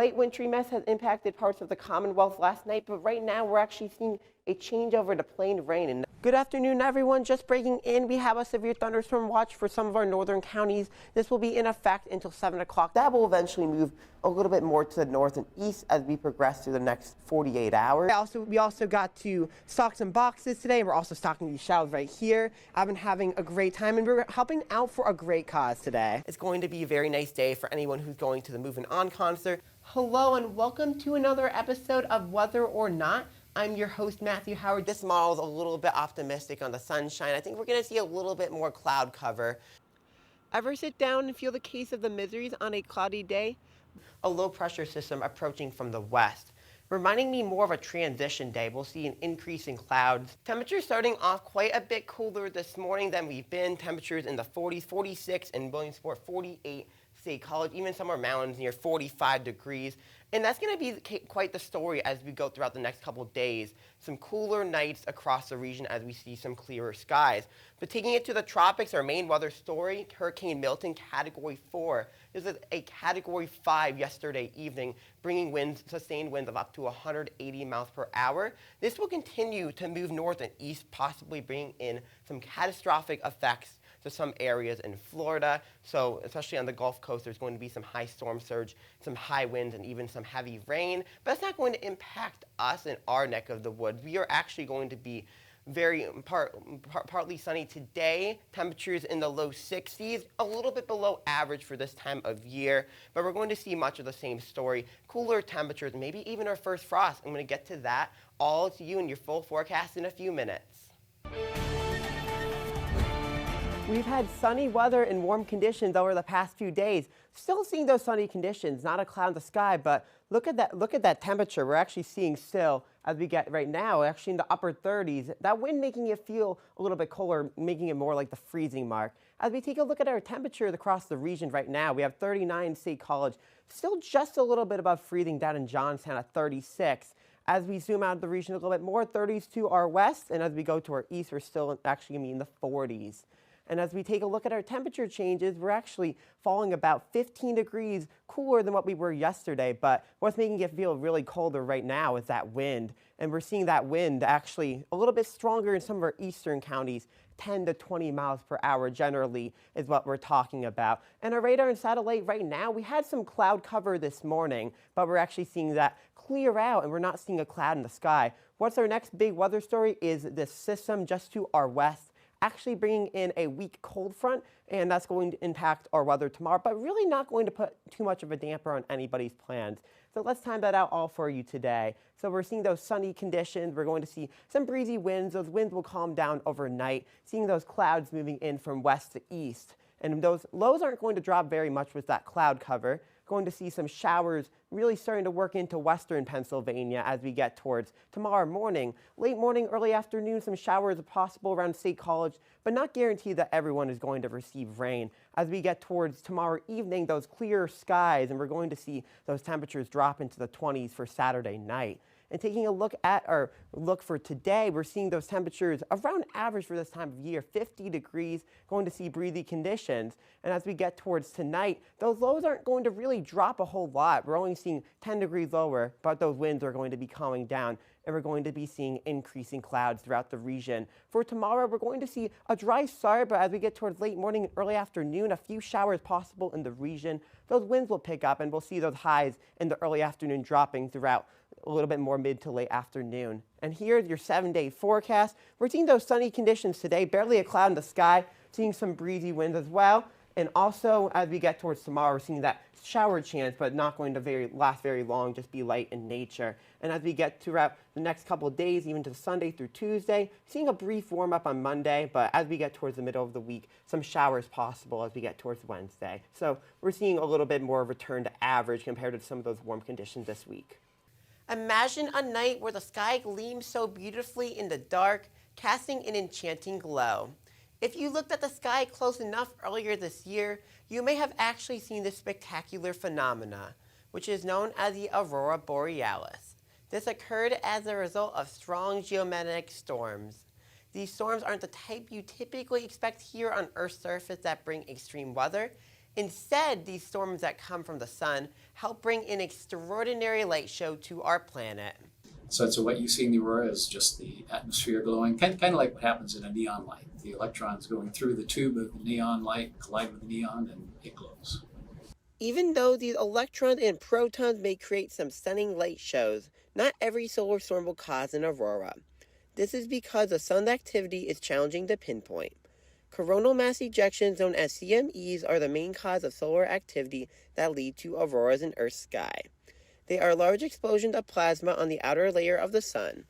Light wintry mist has impacted parts of the Commonwealth last night, but right now we're actually seeing a change over to plain rain. And good afternoon, everyone. Just breaking in, we have a severe thunderstorm watch for some of our northern counties. This will be in effect until 7 o'clock. That will eventually move a little bit more to the north and east as we progress through the next 48 hours. We also got to stock some boxes today. We're also stocking these shelves right here. I've been having a great time, and we're helping out for a great cause today. It's going to be a very nice day for anyone who's going to the Moving On concert. Hello, and welcome to another episode of Weather or Not. I'm your host, Matthew Howard. This model is a little bit optimistic on the sunshine. I think we're going to see a little bit more cloud cover. Ever sit down and feel the case of the miseries on a cloudy day? A low pressure system approaching from the west, reminding me more of a transition day. We'll see an increase in clouds. Temperatures starting off quite a bit cooler this morning than we've been. Temperatures in the 40s, 46 in Williamsport, 48 State College, even somewhere mountains near 45 degrees. And that's going to be quite the story as we go throughout the next couple of days. Some cooler nights across the region as we see some clearer skies. But taking it to the tropics, our main weather story, Hurricane Milton, Category 4. This is a Category 5 yesterday evening, bringing sustained winds of up to 180 miles per hour. This will continue to move north and east, possibly bringing in some catastrophic effects to some areas in Florida. So especially on the Gulf Coast, there's going to be some high storm surge, some high winds, and even some heavy rain. But it's not going to impact us in our neck of the woods. We are actually going to be partly sunny today. Temperatures in the low 60s, a little bit below average for this time of year. But we're going to see much of the same story. Cooler temperatures, maybe even our first frost. I'm going to get to that all to you in your full forecast in a few minutes. We've had sunny weather and warm conditions over the past few days. Still seeing those sunny conditions, not a cloud in the sky, but look at that temperature. We're actually seeing still, as we get right now, actually in the upper 30s. That wind making it feel a little bit colder, making it more like the freezing mark. As we take a look at our temperature across the region right now, we have 39 State College, still just a little bit above freezing down in Johnstown at 36. As we zoom out of the region a little bit more, 30s to our west, and as we go to our east, we're still actually going to be in the 40s. And as we take a look at our temperature changes, we're actually falling about 15 degrees cooler than what we were yesterday. But what's making it feel really colder right now is that wind. And we're seeing that wind actually a little bit stronger in some of our eastern counties. 10 to 20 miles per hour generally is what we're talking about. And our radar and satellite right now, we had some cloud cover this morning, but we're actually seeing that clear out and we're not seeing a cloud in the sky. What's our next big weather story is this system just to our west, actually bringing in a weak cold front, and that's going to impact our weather tomorrow, but really not going to put too much of a damper on anybody's plans. So let's time that out all for you today. So we're seeing those sunny conditions. We're going to see some breezy winds. Those winds will calm down overnight, seeing those clouds moving in from west to east. And those lows aren't going to drop very much with that cloud cover. Going to see some showers really starting to work into western Pennsylvania as we get towards tomorrow morning. Late morning, early afternoon, some showers are possible around State College, but not guaranteed that everyone is going to receive rain. As we get towards tomorrow evening, those clear skies, and we're going to see those temperatures drop into the 20s for Saturday night. And taking a look at our look for today, we're seeing those temperatures around average for this time of year, 50 degrees, going to see breezy conditions. And as we get towards tonight, those lows aren't going to really drop a whole lot. We're only seeing 10 degrees lower, but those winds are going to be calming down, and we're going to be seeing increasing clouds throughout the region. For tomorrow, we're going to see a dry start, but as we get towards late morning and early afternoon, a few showers possible in the region. Those winds will pick up, and we'll see those highs in the early afternoon dropping throughout a little bit more mid to late afternoon. And here's your 7-day forecast. We're seeing those sunny conditions today, barely a cloud in the sky, seeing some breezy winds as well. And also, as we get towards tomorrow, we're seeing that shower chance, but not going to last very long, just be light in nature. And as we get throughout the next couple of days, even to Sunday through Tuesday, seeing a brief warm up on Monday, but as we get towards the middle of the week, some showers possible as we get towards Wednesday. So we're seeing a little bit more return to average compared to some of those warm conditions this week. Imagine a night where the sky gleams so beautifully in the dark, casting an enchanting glow. If you looked at the sky close enough earlier this year, you may have actually seen this spectacular phenomena, which is known as the aurora borealis. This occurred as a result of strong geomagnetic storms. These storms aren't the type you typically expect here on Earth's surface that bring extreme weather. Instead, these storms that come from the sun help bring an extraordinary light show to our planet. So what you see in the aurora is just the atmosphere glowing, kind of like what happens in a neon light. The electrons going through the tube of the neon light collide with the neon and it glows. Even though these electrons and protons may create some stunning light shows, not every solar storm will cause an aurora. This is because the sun's activity is challenging to pinpoint. Coronal mass ejections, known as CMEs, are the main cause of solar activity that lead to auroras in Earth's sky. They are large explosions of plasma on the outer layer of the sun.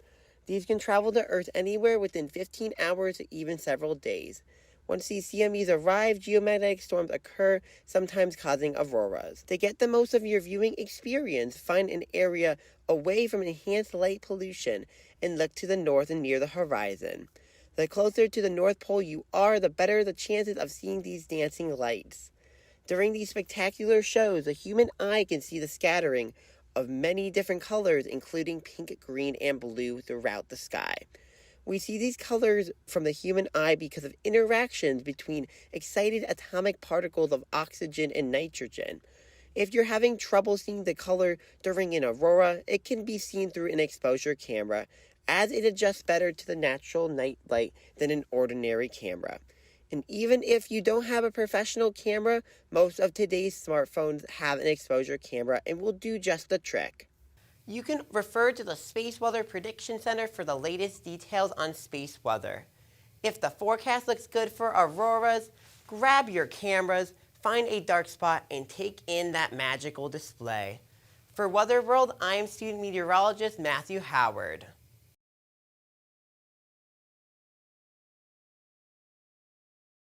These can travel to Earth anywhere within 15 hours to even several days. Once these CMEs arrive, geomagnetic storms occur, sometimes causing auroras. To get the most of your viewing experience, find an area away from enhanced light pollution and look to the north and near the horizon. The closer to the North Pole you are, the better the chances of seeing these dancing lights. During these spectacular shows, the human eye can see the scattering of many different colors, including pink, green, and blue throughout the sky. We see these colors from the human eye because of interactions between excited atomic particles of oxygen and nitrogen. If you're having trouble seeing the color during an aurora, it can be seen through an exposure camera, as it adjusts better to the natural night light than an ordinary camera. And even if you don't have a professional camera, most of today's smartphones have an exposure camera and will do just the trick. You can refer to the Space Weather Prediction Center for the latest details on space weather. If the forecast looks good for auroras, grab your cameras, find a dark spot, and take in that magical display. For Weather World, I am student meteorologist Matthew Howard.